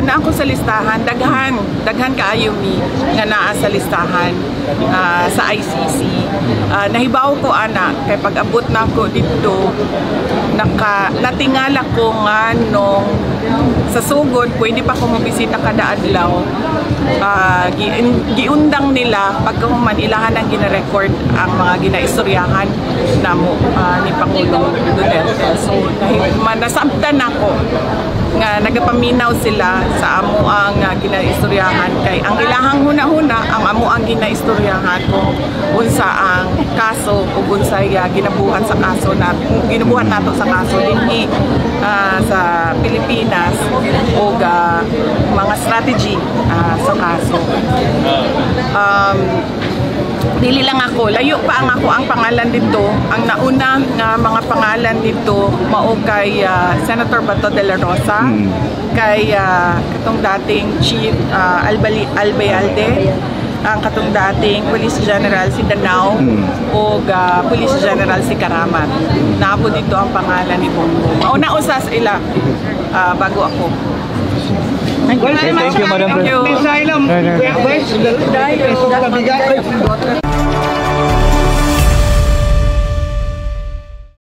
na ako sa listahan, daghan kaayo mi nga naa sa listahan sa ICC. Nahibaw ko ana kay pag-abot na ako dito natingala ko nga nung sa sugod pwede pa ko mobisita kada adlaw. Giundang nila pagkahuman ilahan ang gina-record ang mga ginaistoryahan namo ni Pangulong Duterte. So nasabtan ako nga nagapaminaw sila sa amo ang ginaistoryahan kay ang ilahang huna-huna ang amo ang ginaistoryahan kung unsa ang kaso ug unsay ginabuhat sa kaso ginabuhat nato sa kaso dinhi sa Pilipinas ug mga strategy sa kaso. Dili lang ako, layo pa ang pangalan dito. Ang nauna nga mga pangalan dito mao kay Senator Bato de la Rosa, kay katong dating Chief Albayalde, ang katong dating Police General si Danao o Police General si Karamat. Naabo dito ang pangalan ni Bongbong. Mauna usas ila bago ako. Thank you, Madam President. Thank you.